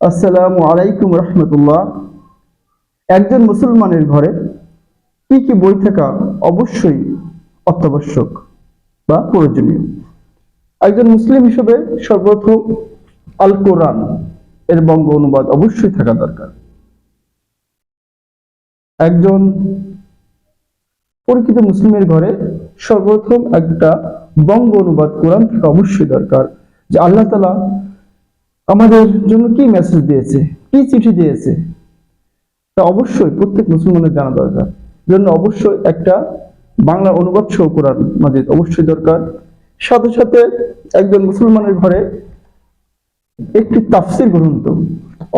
আসসালামু আলাইকুম রহমতুল্লাহ। একজন মুসলমানের ঘরে কি কি বই থাকা অবশ্যই অত্যাবশ্যক বা প্রয়োজনীয়। একজন মুসলিম হিসেবে সর্বপ্রথম আল কোরআন এর বঙ্গ অনুবাদ অবশ্যই থাকা দরকার। একজন পরিচিত মুসলিমের ঘরে সর্বপ্রথম একটা বঙ্গ অনুবাদ কোরআন থাকা অবশ্যই দরকার, যে আল্লাহ তাআলা আমাদের জন্য কি মেসেজ দিয়েছে, কি চিঠি দিয়েছে, তা অবশ্যই প্রত্যেক মুসলমানের জানা দরকার। জন্য অবশ্যই একটা বাংলা অনুবাদ সহ কোরআন মাজিদ অবশ্যই দরকার। সাথে সাথে একজন মুসলমানের ঘরে একটি তাফসির গ্রন্থ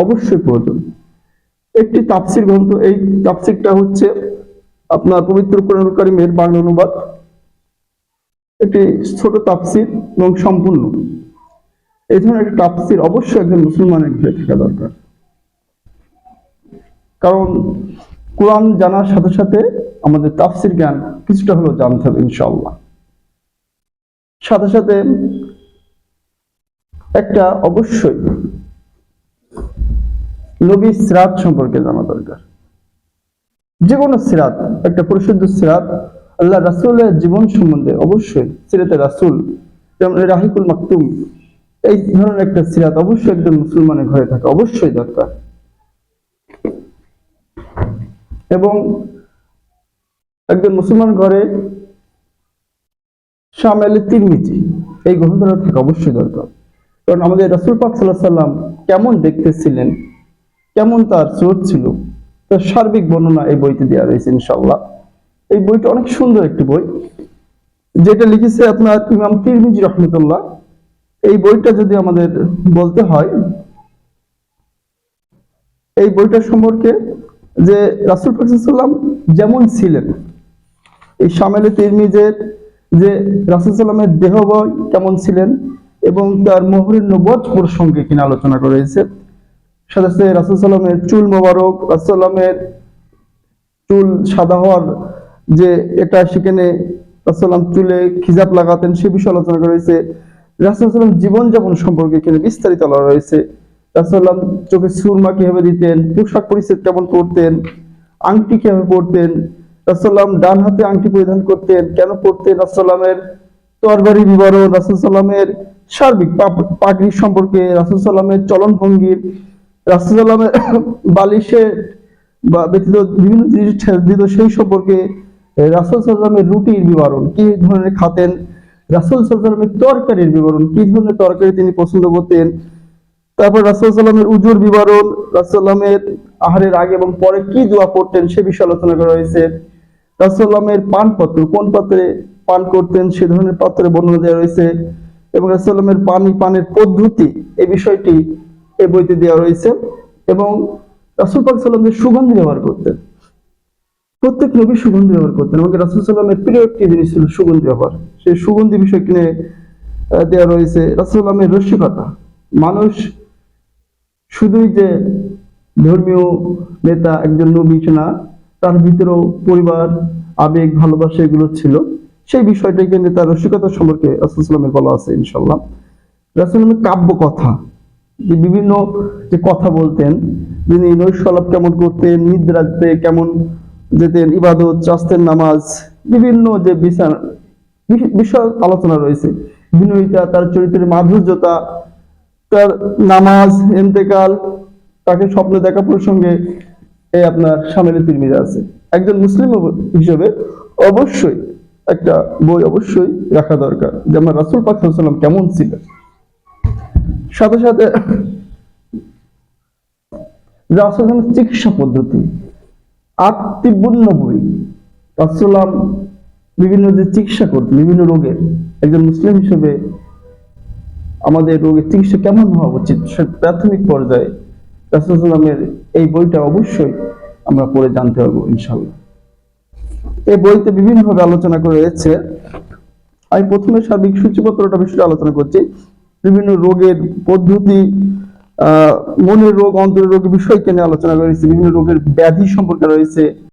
অবশ্যই প্রয়োজন। একটি তাফসির গ্রন্থ, এই তাফসিরটা হচ্ছে আপনার পবিত্র কোরআনুল কারীমের বাংলা অনুবাদ, একটি ছোট তাফসির এবং সম্পূর্ণ। এই ধরনের একটা তাফসির অবশ্যই একজন মুসলমানের ঘরে থাকা দরকার। কারণ কোরআন জানার সাথে সাথে আমাদের তাফসির জ্ঞান কিছুটা হলেও জানতে হবে ইনশাআল্লাহ। সাথে সাথে একটা অবশ্যই নবী সিরাত সম্পর্কে জানা দরকার। যে কোনো সিরাত, একটা পরিশুদ্ধ সিরাত, আল্লাহ রাসূলের জীবন সম্বন্ধে অবশ্যই সিরাতে রাসূল, যেমন রাহিকুল মাকতুম, এই ধরনের একটা সিরাত অবশ্যই একজন মুসলমানের ঘরে থাকা অবশ্যই দরকার। এবং একজন মুসলমান ঘরে শামেলে তিরমিজি এই গ্রন্থটা থাকা অবশ্যই দরকার। কারণ আমাদের রাসূল পাক সাল্লাল্লাহু আলাইহি সাল্লাম কেমন দেখতে ছিলেন, কেমন তার চোখ ছিল, তার সার্বিক বর্ণনা এই বইতে দেওয়া রয়েছে ইনশাআল্লাহ। এই বইটা অনেক সুন্দর একটি বই, যেটা লিখেছে আপনার ইমাম তিরমিজি রহমতুল্লাহ। এই বইটা যদি আমাদের বলতে হয়, এই বইটা সম্পর্কে যে রাসূল পাক সাল্লাল্লাহু আলাইহি সাল্লাম যেমন ছিলেন, এই শামেলে তিরমিজের যে রাসূল সাল্লামের দেহবয় কেমন ছিলেন এবং তার মোহরের নবুয়ত প্রসঙ্গে কিনা আলোচনা করা হয়েছে। সাথে সাথে রাসূল সাল্লামের চুল মোবারক, রাসূল সাল্লামের চুল সাদা হওয়ার যে এটা, সেখানে রাসূল সাল্লাম চুলে খিজাব লাগাতেন সে বিষয়ে আলোচনা করা হয়েছে। রাসূল সাল্লাম জীবনযাপন সম্পর্কে এখানে বিস্তারিত আলোচনা রয়েছে। রাসূল সাল্লাম চোখে সুরমা কিভাবে দিতেন, পোশাক পরিচ্ছদ কেমন করতেন, আংটি কিভাবে পরতেন, রাসূল সাল্লাম ডান হাতে আংটি পরিধান করতেন, কেন পরতেন, রাসূল সাল্লামের তরবারি বিবরণ, রাসূল সাল্লামের সার্বিক পাগড়ি সম্পর্কে, রাসূল সাল্লামের চলন ভঙ্গি, রাসূল সাল্লামের বালিশের বা ব্যতীত বিভিন্ন জিনিস দিত সেই সম্পর্কে, রাসূল সাল্লামের রুটির বিবরণ, কি ধরনের খাতেন, রাসূল সাল্লামের তরকারির বিবরণ, কি ধরনের তরকারি তিনি পছন্দ করতেন, তারপর রাসূল সাল্লামের উজুর বিবরণ, রাসূল সাল্লামের আহারের আগে এবং পরে কি দোয়া পড়তেন সে বিষয়ে আলোচনা করা হয়েছে। রাসূল সাল্লামের পান পাত্র, কোন পাত্রে পান করতেন সে ধরনের পাত্রের বর্ণনা দেওয়া রয়েছে। এবং রাসূল সাল্লামের পানের পদ্ধতি এই বিষয়টি এই বইতে দেওয়া রয়েছে। এবং রাসূল পাক সাল্লাল্লাহু আলাইহি ওয়াসাল্লাম যে সুগন্ধি ব্যবহার করতেন, প্রত্যেক নবী সুগন্ধি ব্যবহার করতেন এবং রাসূল সাল্লামের প্রিয় একটি জিনিস ছিল সুগন্ধি ব্যবহার, সেই সুগন্ধি বিষয় কিনে দেওয়া রয়েছে। রাসূল সাল্লামের রসিকতা, মানুষ শুধুই যে ধর্মীয় নেতা একজন নবী না, তার ভিতরেও পরিবার, আবেগ, ভালোবাসা এগুলো ছিল, সেই বিষয়টা কিন্তু তার রসিকতা সম্পর্কে রাসূল সাল্লামের বলা আছে ইনশাআল্লাহ। রাসূল সাল্লামের কাব্য কথা, যে বিভিন্ন যে কথা বলতেন, যিনি নৈশালাপ কেমন করতেন, নিদ্রাতে কেমন যেতেন, ইবাদত, চাস্তের নামাজ, বিভিন্ন যে বিষয় আলোচনা রয়েছে, বিনয়িতা, তার চরিত্রের মাধুর্যতা, তার নামাজ, ইন্তেকাল, তাকে স্বপ্নে দেখা প্রসঙ্গে এই আপনার শামেলে তিরমিজি আছে। একজন মুসলিম হিসেবে অবশ্যই একটা বই অবশ্যই রাখা দরকার, যেমন রাসূল পাক সাল্লাল্লাহু আলাইহি ওয়াসাল্লাম কেমন ছিলেন। সাথে সাথে রাসূল সাল্লামের চিকিৎসা পদ্ধতি, আত্মিবুন বই, রাসূল বিভিন্ন যে চিকিৎসা করতেন বিভিন্ন রোগের, একজন মুসলিম হিসেবে আমাদের রোগের চিকিৎসা কেমন হওয়া উচিত সে প্রাথমিক পর্যায়ে রাসূল সাল্লামের এই বইটা অবশ্যই আমরা পড়ে জানতে পারবো ইনশাআল্লাহ। এই বইতে বিভিন্নভাবে আলোচনা করা হয়েছে। আমি প্রথমে সার্বিক সূচিপত্রটা বিষয়ে আলোচনা করছি। বিভিন্ন রোগের পদ্ধতি, মনের রোগ, অন্তরের রোগের বিষয়কে নিয়ে আলোচনা করা হয়েছে, বিভিন্ন রোগের ব্যাধি সম্পর্কে রয়েছে।